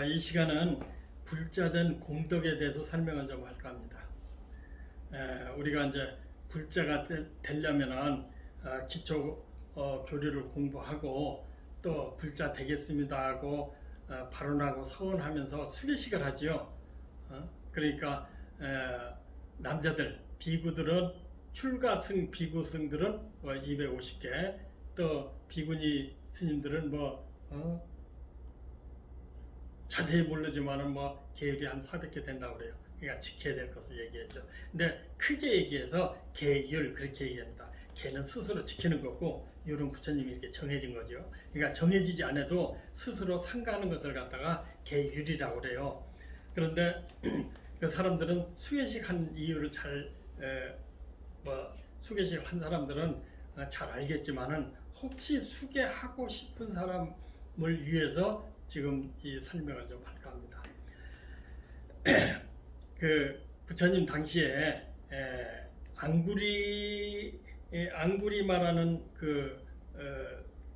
이 시간은 불자된 공덕에 대해서 설명을 좀 할까 합니다. 우리가 이제 불자가 되려면은 기초 교리를 공부하고 또 불자 되겠습니다 하고 발언하고 서원하면서 수료식을 하지요. 그러니까 남자들 비구들은 출가승 비구승들은 250개, 또 비구니 스님들은 자세히 모르지만은 계율이 한 400개 된다고 그래요. 그러니까 지켜야 될 것을 얘기했죠. 근데 크게 얘기해서 계율 그렇게 얘기합니다. 계는 스스로 지키는 거고 율은 부처님이 이렇게 정해진 거죠. 그러니까 정해지지 않아도 스스로 상가하는 것을 갖다가 계율이라고 그래요. 그런데 그 사람들은 수계식 한 이유를 수계식 한 사람들은 잘 알겠지만은 혹시 수계하고 싶은 사람을 위해서 지금 이 설명을 좀 할까 합니다. 그 부처님 당시에 앙구리마라는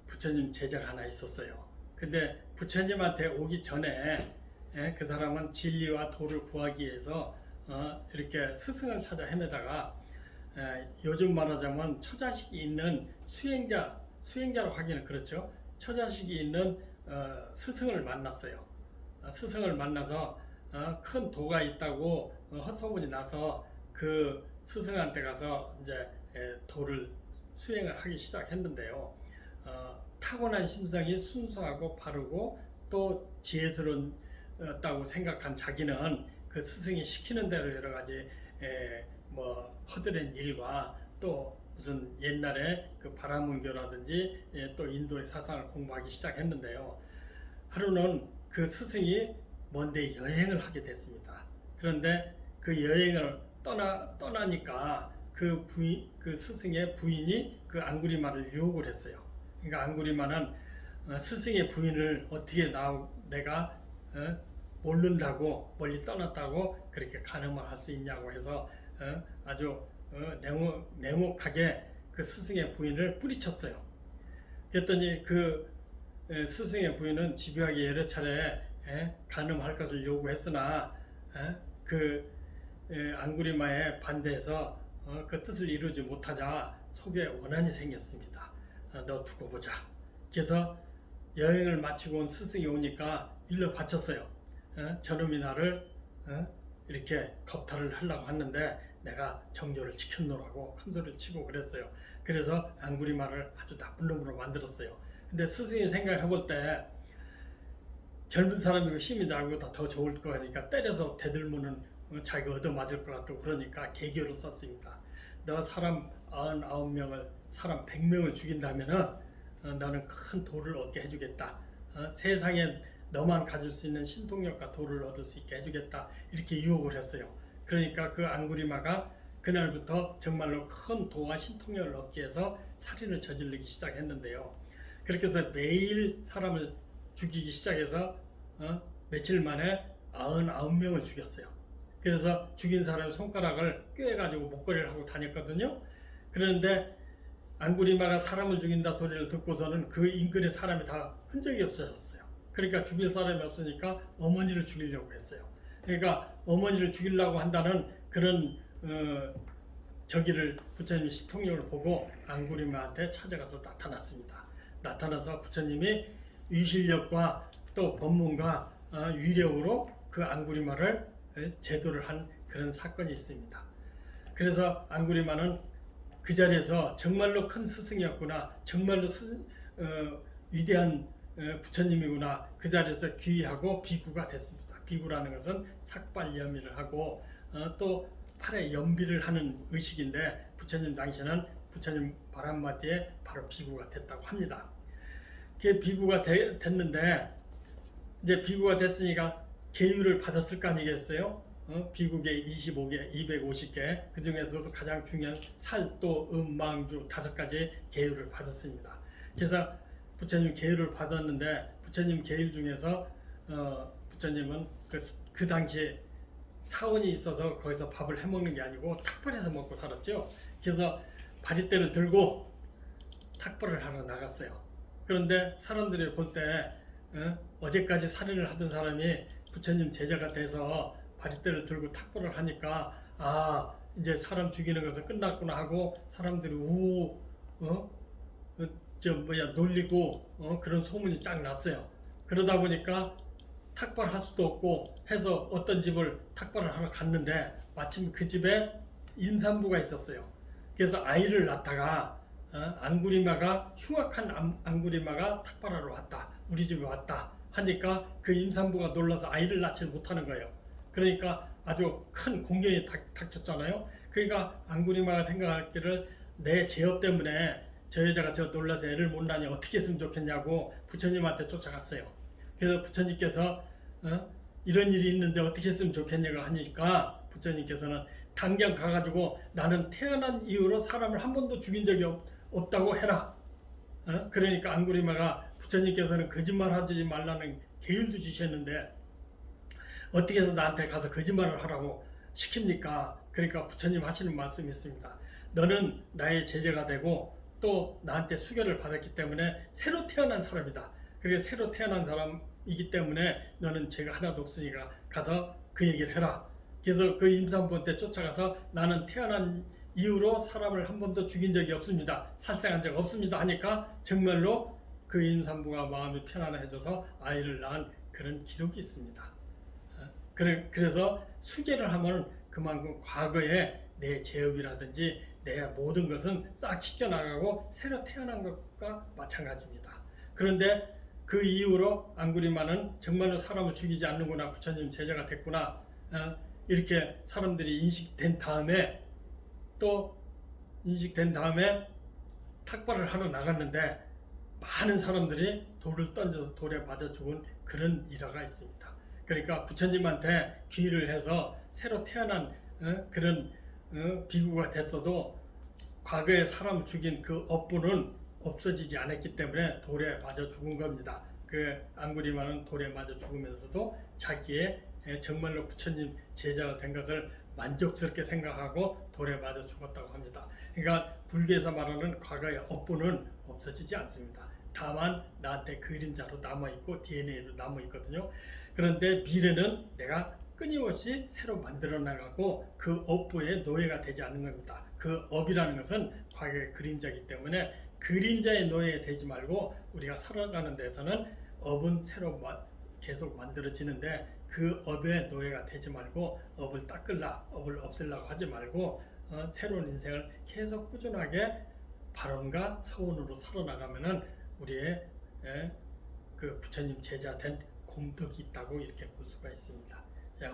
부처님 제자가 하나 있었어요. 근데 부처님한테 오기 전에 그 사람은 진리와 도를 구하기 위해서 이렇게 스승을 찾아 헤매다가 요즘 말하자면 처자식이 있는 수행자로 하기는 그렇죠. 처자식이 있는 스승을 만났어요. 스승을 만나서 큰 도가 있다고 헛소문이 나서 그 스승한테 가서 이제 도를 수행을 하기 시작했는데요. 타고난 심성이 순수하고 바르고 또 지혜스러웠다고 생각한 자기는 그 스승이 시키는 대로 여러 가지 허드렛 일과 또 무슨 옛날에 그 바라문교라든지 또 인도의 사상을 공부하기 시작했는데요. 하루는 그 스승이 먼데 여행을 하게 됐습니다. 그런데 그 여행을 떠나니까 그 스승의 부인이 그 앙구리마를 유혹을 했어요. 그러니까 앙구리마는 스승의 부인을 어떻게 내가 모른다고 멀리 떠났다고 그렇게 간음을 할 수 있냐고 해서 아주 냉혹하게 그 스승의 부인을 뿌리쳤어요. 그랬더니 그 스승의 부인은 집요하게 여러 차례 간음할 것을 요구했으나 그 앙구리마에 반대해서 그 뜻을 이루지 못하자 속에 원한이 생겼습니다. 너 두고 보자. 그래서 여행을 마치고 온 스승이 오니까 일러 바쳤어요. 저놈이 나를 이렇게 겁탈을 하려고 하는데 내가 정조를 지켰노라고 큰소리를 치고 그랬어요. 그래서 앙구리마를 아주 나쁜 놈으로 만들었어요. 근데 스승이 생각해 볼 때 젊은 사람이고 힘이 나고 더 좋을 거 같으니까 때려서 대들면은 자기가 얻어맞을 것 같고 그러니까 계교를 썼습니다. 너 사람 99명을 사람 100명을 죽인다면은 나는 큰 도를 얻게 해주겠다. 세상에 너만 가질 수 있는 신통력과 도를 얻을 수 있게 해주겠다. 이렇게 유혹을 했어요. 그러니까 그 앙구리마가 그날부터 정말로 큰 도와 신통력을 얻기 위해서 살인을 저지르기 시작했는데요. 그렇게 해서 매일 사람을 죽이기 시작해서 며칠 만에 99명을 죽였어요. 그래서 죽인 사람의 손가락을 꿰가지고 목걸이를 하고 다녔거든요. 그런데 앙구리마가 사람을 죽인다 소리를 듣고서는 그 인근에 사람이 다 흔적이 없어졌어요. 그러니까 죽일 사람이 없으니까 어머니를 죽이려고 했어요. 그러니까 어머니를 죽이려고 한다는 그런 저기를 부처님이 신통력을 보고 앙구리마한테 찾아가서 나타났습니다. 나타나서 부처님이 위실력과 또 법문과 위력으로 그 앙구리마를 제도를 한 그런 사건이 있습니다. 그래서 앙구리마는 그 자리에서 정말로 큰 스승이었구나, 정말로 위대한 부처님이구나, 그 자리에서 귀의하고 비구가 됐습니다. 비구라는 것은 삭발염의를 하고 또 팔에 연비를 하는 의식인데 부처님 당시에는 부처님 발 한마디에 바로 비구가 됐다고 합니다. 그 비구가 됐는데 이제 비구가 됐으니까 계율을 받았을 거 아니겠어요? 비구계 25개, 250개, 그 중에서도 가장 중요한 살도, 망주 5가지 계율을 받았습니다. 그래서 부처님 계율을 받았는데 부처님 계율 중에서 부처님은 그 당시에 사원이 있어서 거기서 밥을 해먹는 게 아니고 탁발해서 먹고 살았죠. 그래서 바리떼를 들고 탁발을 하러 나갔어요. 그런데 사람들이 볼 때 어제까지 살인을 하던 사람이 부처님 제자가 돼서 바리떼를 들고 탁구를 하니까 아 이제 사람 죽이는 것은 끝났구나 하고 사람들이 놀리고 그런 소문이 쫙 났어요. 그러다 보니까 탁발할 수도 없고 해서 어떤 집을 탁발을 하러 갔는데 마침 그 집에 임산부가 있었어요. 그래서 아이를 낳다가 앙구리마가 흉악한 앙구리마가 탁발하러 왔다. 우리 집에 왔다. 하니까 그 임산부가 놀라서 아이를 낳지 못하는 거예요. 그러니까 아주 큰 공경이 닥쳤잖아요. 그러니까 앙구리마가 생각하기를 내 제업 때문에 저 여자가 저 놀라서 애를 못 낳으니 어떻게 했으면 좋겠냐고 부처님한테 쫓아갔어요. 그래서 부처님께서 이런 일이 있는데 어떻게 했으면 좋겠냐고 하니까 부처님께서는 당장 가가지고 나는 태어난 이후로 사람을 한 번도 죽인 적이 없다고 해라. 그러니까 앙구리마가 부처님께서는 거짓말하지 말라는 계율도 주셨는데 어떻게 해서 나한테 가서 거짓말을 하라고 시킵니까? 그러니까 부처님 하시는 말씀이 있습니다. 너는 나의 제자가 되고 또 나한테 수교를 받았기 때문에 새로 태어난 사람이다. 그래서 새로 태어난 사람이기 때문에 너는 죄가 하나도 없으니까 가서 그 얘기를 해라. 그래서 그 임산부한테 쫓아가서 나는 태어난 이후로 사람을 한 번도 죽인 적이 없습니다. 살생한 적 없습니다. 하니까 정말로 그 임산부가 마음이 편안해져서 아이를 낳은 그런 기록이 있습니다. 그래서 수계를 하면 그만큼 과거에 내 죄업이라든지 내 모든 것은 싹 씻겨나가고 새로 태어난 것과 마찬가지입니다. 그런데 그 이후로 앙구리마는 정말로 사람을 죽이지 않는구나, 부처님 제자가 됐구나, 이렇게 사람들이 인식된 다음에 탁발을 하러 나갔는데 많은 사람들이 돌을 던져서 돌에 맞아 죽은 그런 일화가 있습니다. 그러니까 부처님한테 귀의를 해서 새로 태어난 그런 비구가 됐어도 과거에 사람을 죽인 그 업보는 없어지지 않았기 때문에 돌에 맞아 죽은 겁니다. 그 앙구리마는 돌에 맞아 죽으면서도 자기의 정말로 부처님 제자가 된 것을 만족스럽게 생각하고 돌에 맞아 죽었다고 합니다. 그러니까 불교에서 말하는 과거의 업보는 없어지지 않습니다. 다만 나한테 그림자로 남아있고 DNA로 남아있거든요. 그런데 미래는 내가 끊임없이 새로 만들어 나가고 그 업보의 노예가 되지 않는 겁니다. 그 업이라는 것은 과거의 그림자이기 때문에 그림자의 노예가 되지 말고 우리가 살아가는 데서는 업은 새로 계속 만들어지는데 그 업의 노예가 되지 말고 업을 업을 없애려고 하지 말고 새로운 인생을 계속 꾸준하게 발언과 서원으로 살아나가면은 우리의 그 부처님 제자 된 공덕이 있다고 이렇게 볼 수가 있습니다.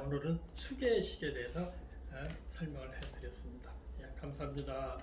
오늘은 수계식에 대해서 설명을 해드렸습니다. 감사합니다.